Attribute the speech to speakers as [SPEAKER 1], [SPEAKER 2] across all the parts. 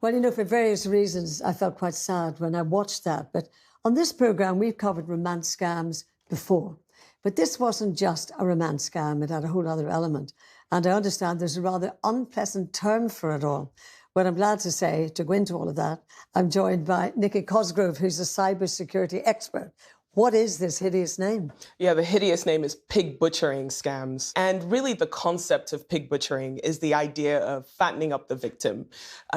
[SPEAKER 1] Well, for various reasons, I felt quite sad when I watched that. But on this programme, we've covered romance scams before. But this wasn't just a romance scam. It had a whole other element. And I understand there's a rather unpleasant term for it all. But I'm glad to say, to go into all of that, I'm joined by Adenike Cosgrove, who's a cybersecurity expert. What is this hideous name?
[SPEAKER 2] Yeah, the hideous name is pig butchering scams. And really the concept of pig butchering is the idea of fattening up the victim,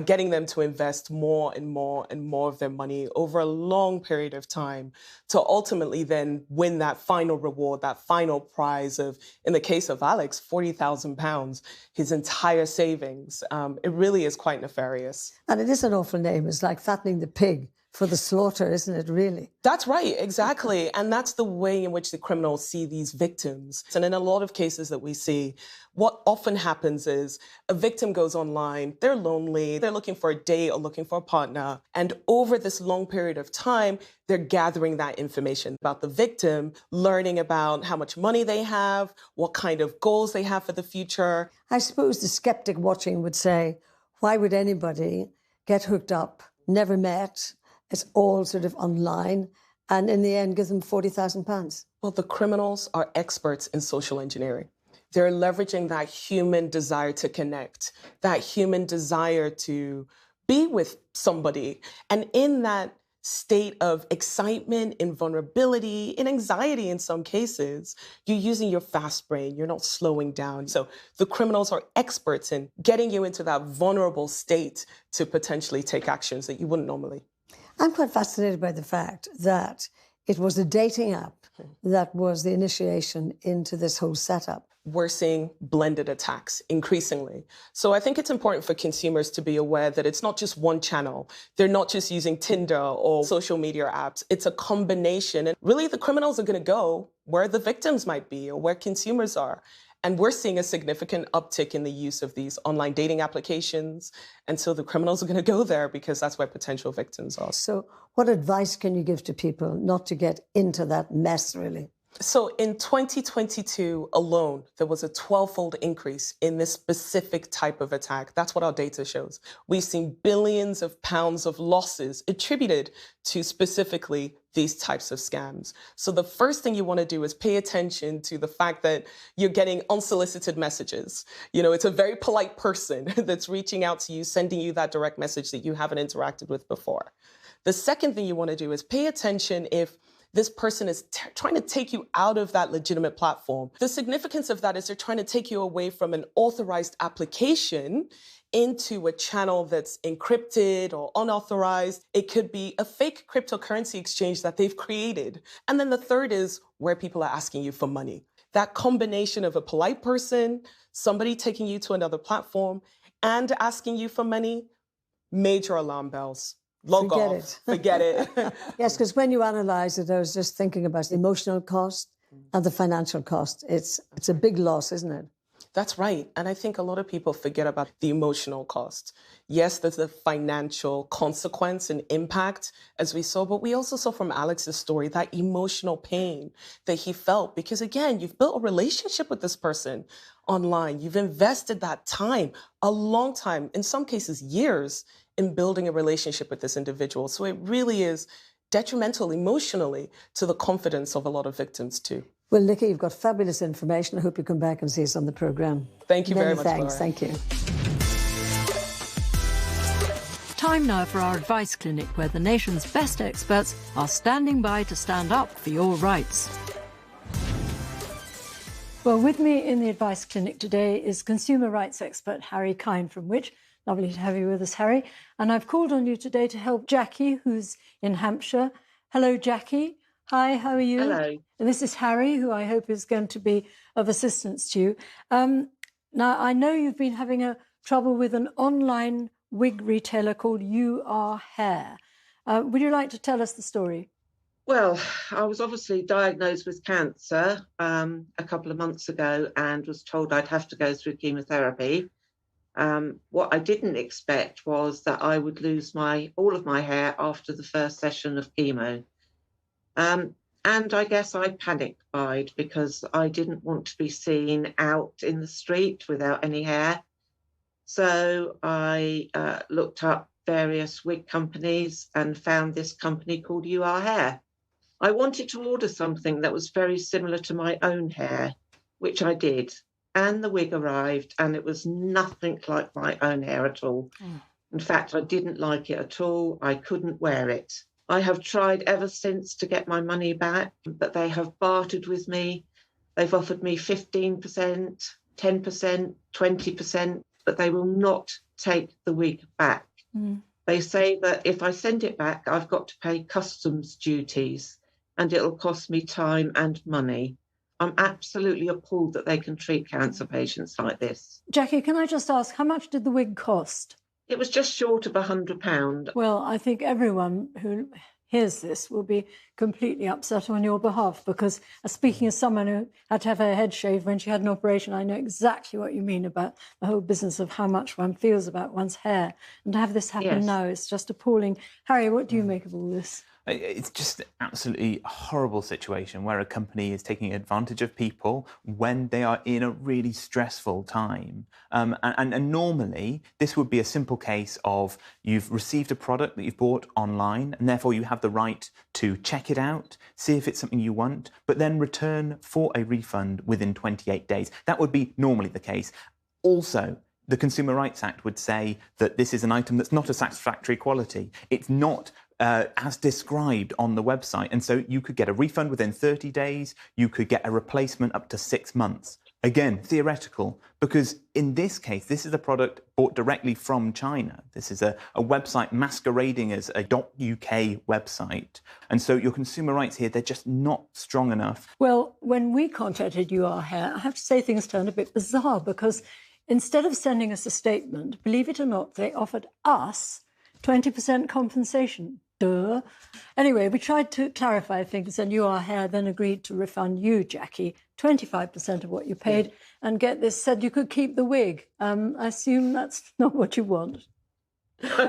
[SPEAKER 2] getting them to invest more and more and more of their money over a long period of time to ultimately then win that final reward, that final prize of, in the case of Alex, £40,000, his entire savings. It really is quite nefarious.
[SPEAKER 1] And it is an awful name. It's like fattening the pig for the slaughter, isn't it, really?
[SPEAKER 2] That's right, exactly. And that's the way in which the criminals see these victims. And in a lot of cases that we see, what often happens is a victim goes online, they're lonely, they're looking for a date or looking for a partner. And over this long period of time, they're gathering that information about the victim, learning about how much money they have, what kind of goals they have for the future.
[SPEAKER 1] I suppose the skeptic watching would say, why would anybody get hooked up, never met? It's all sort of online, and in the end, give them £40,000.
[SPEAKER 2] Well, the criminals are experts in social engineering. They're leveraging that human desire to connect, that human desire to be with somebody. And in that state of excitement, in vulnerability, in anxiety in some cases, you're using your fast brain, you're not slowing down. So the criminals are experts in getting you into that vulnerable state to potentially take actions that you wouldn't normally.
[SPEAKER 1] I'm quite fascinated by the fact that it was a dating app that was the initiation into this whole setup.
[SPEAKER 2] We're seeing blended attacks increasingly. So I think it's important for consumers to be aware that it's not just one channel. They're not just using Tinder or social media apps. It's a combination. And really, the criminals are going to go where the victims might be or where consumers are. And we're seeing a significant uptick in the use of these online dating applications. And so the criminals are going to go there because that's where potential victims are.
[SPEAKER 1] So what advice can you give to people not to get into that mess, really?
[SPEAKER 2] So in 2022 alone, there was a 12-fold increase in this specific type of attack. That's what our data shows. We've seen billions of pounds of losses attributed to specifically these types of scams. So the first thing you want to do is pay attention to the fact that you're getting unsolicited messages. It's a very polite person that's reaching out to you, sending you that direct message that you haven't interacted with before. The second thing you want to do is pay attention if this person is trying to take you out of that legitimate platform. The significance of that is they're trying to take you away from an authorized application into a channel that's encrypted or unauthorized. It could be a fake cryptocurrency exchange that they've created. And then the third is where people are asking you for money. That combination of a polite person, somebody taking you to another platform, and asking you for money, major alarm bells. Log off. Forget it.
[SPEAKER 1] Yes, because when you analyse it, I was just thinking about the emotional cost and the financial cost. It's a big loss, isn't it?
[SPEAKER 2] That's right. And I think a lot of people forget about the emotional cost. Yes, there's a financial consequence and impact, as we saw, but we also saw from Alex's story that emotional pain that he felt because, again, you've built a relationship with this person online. You've invested that time, a long time, in some cases years, in building a relationship with this individual. So it really is detrimental emotionally to the confidence of a lot of victims too.
[SPEAKER 1] Well, Nikki, you've got fabulous information. I hope you come back and see us on the programme.
[SPEAKER 2] Thank you very much,
[SPEAKER 1] thanks.
[SPEAKER 2] Laura.
[SPEAKER 1] Thank you.
[SPEAKER 3] Time now for our advice clinic, where the nation's best experts are standing by to stand up for your rights.
[SPEAKER 4] Well, with me in the advice clinic today is consumer rights expert Harry Kine from Which. Lovely to have you with us, Harry. And I've called on you today to help Jackie, who's in Hampshire. Hello, Jackie. Hi, how are you?
[SPEAKER 5] Hello.
[SPEAKER 4] And this is Harry, who I hope is going to be of assistance to you. Now, I know you've been having trouble with an online wig retailer called You Are Hair. Would you like to tell us the story?
[SPEAKER 5] Well, I was obviously diagnosed with cancer a couple of months ago and was told I'd have to go through chemotherapy. What I didn't expect was that I would lose all of my hair after the first session of chemo. And I guess I panic buyed because I didn't want to be seen out in the street without any hair. So I looked up various wig companies and found this company called You Are Hair. I wanted to order something that was very similar to my own hair, which I did. And the wig arrived, and it was nothing like my own hair at all. In fact, I didn't like it at all. I couldn't wear it. I have tried ever since to get my money back, but they have bartered with me. They've offered me 15%, 10%, 20%, but they will not take the wig back. They say that if I send it back, I've got to pay customs duties and it'll cost me time and money. I'm absolutely appalled that they can treat cancer patients like this.
[SPEAKER 4] Jackie, can I just ask, how much did the wig cost?
[SPEAKER 5] It was just short of £100.
[SPEAKER 4] Well, I think everyone who hears this will be completely upset on your behalf, because speaking as someone who had to have her head shaved when she had an operation, I know exactly what you mean about the whole business of how much one feels about one's hair. And to have this happen now is just appalling. Harry, what do you make of all this?
[SPEAKER 6] It's just an absolutely horrible situation where a company is taking advantage of people when they are in a really stressful time. And normally, this would be a simple case of you've received a product that you've bought online, and therefore you have the right to check it out, see if it's something you want, but then return for a refund within 28 days. That would be normally the case. Also, the Consumer Rights Act would say that this is an item that's not a satisfactory quality. It's not as described on the website. And so you could get a refund within 30 days. You could get a replacement up to 6 months. Again, theoretical, because in this case, this is a product bought directly from China. This is a website masquerading as a .uk website. And so your consumer rights here, they're just not strong enough.
[SPEAKER 4] Well, when we contacted You Are Hair, I have to say things turned a bit bizarre, because instead of sending us a statement, believe it or not, they offered us 20% compensation. Duh. Anyway, we tried to clarify things, and You Are Hair then agreed to refund you, Jackie, 25% of what you paid, and get this, said you could keep the wig. I assume that's not what you want.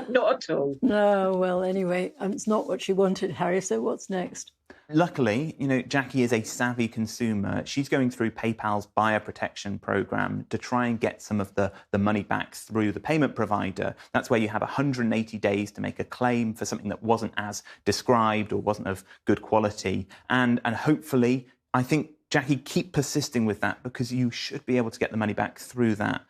[SPEAKER 5] Not at all.
[SPEAKER 4] No, well, anyway, it's not what she wanted, Harry, so what's next?
[SPEAKER 6] Luckily, Jackie is a savvy consumer. She's going through PayPal's buyer protection program to try and get some of the money back through the payment provider. That's where you have 180 days to make a claim for something that wasn't as described or wasn't of good quality. And hopefully, I think, Jackie, keep persisting with that, because you should be able to get the money back through that.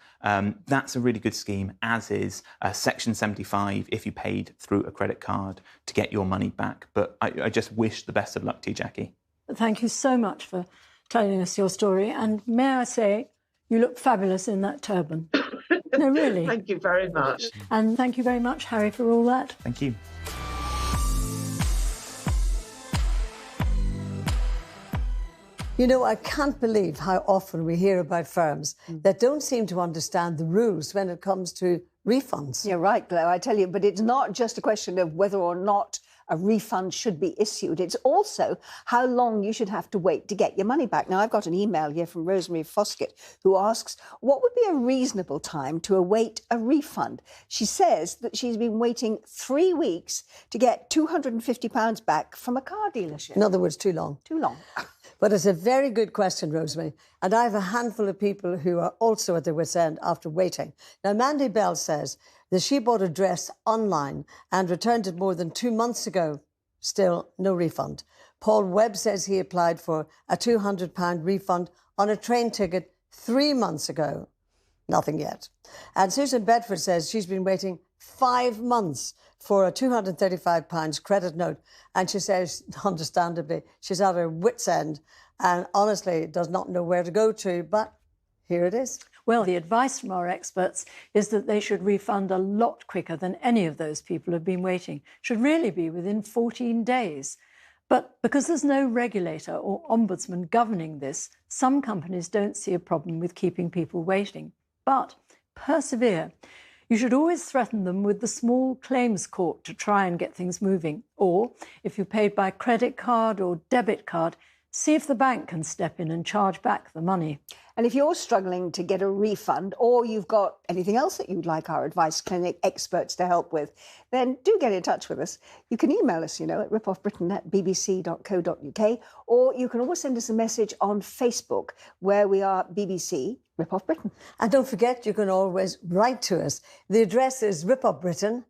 [SPEAKER 6] That's a really good scheme, as is Section 75 if you paid through a credit card to get your money back. But I just wish the best of luck to you, Jackie.
[SPEAKER 4] Thank you so much for telling us your story. And may I say, you look fabulous in that turban. No, really.
[SPEAKER 5] Thank you very much.
[SPEAKER 4] And thank you very much, Harry, for all that.
[SPEAKER 6] Thank you.
[SPEAKER 1] I can't believe how often we hear about firms that don't seem to understand the rules when it comes to refunds.
[SPEAKER 7] You're right, Glo, I tell you, but it's not just a question of whether or not a refund should be issued. It's also how long you should have to wait to get your money back. Now, I've got an email here from Rosemary Foskett, who asks, what would be a reasonable time to await a refund? She says that she's been waiting 3 weeks to get £250 back from a car dealership.
[SPEAKER 1] In other words, too long.
[SPEAKER 7] Too long.
[SPEAKER 1] But it's a very good question, Rosemary. And I have a handful of people who are also at their wit's end after waiting. Now, Mandy Bell says that she bought a dress online and returned it more than 2 months ago. Still, no refund. Paul Webb says he applied for a £200 refund on a train ticket 3 months ago. Nothing yet. And Susan Bedford says she's been waiting 5 months for a £235 credit note. And she says, understandably, she's at her wit's end and honestly does not know where to go to, but here it is.
[SPEAKER 4] Well, the advice from our experts is that they should refund a lot quicker than any of those people have been waiting. Should really be within 14 days. But because there's no regulator or ombudsman governing this, some companies don't see a problem with keeping people waiting. But persevere. You should always threaten them with the small claims court to try and get things moving. Or, if you paid by credit card or debit card, see if the bank can step in and charge back the money.
[SPEAKER 7] And if you're struggling to get a refund, or you've got anything else that you'd like our Advice Clinic experts to help with, then do get in touch with us. You can email us, at ripoffbritain@bbc.co.uk, or you can always send us a message on Facebook, where we are BBC Rip Off Britain.
[SPEAKER 1] And don't forget, you can always write to us. The address is Rip Off Britain,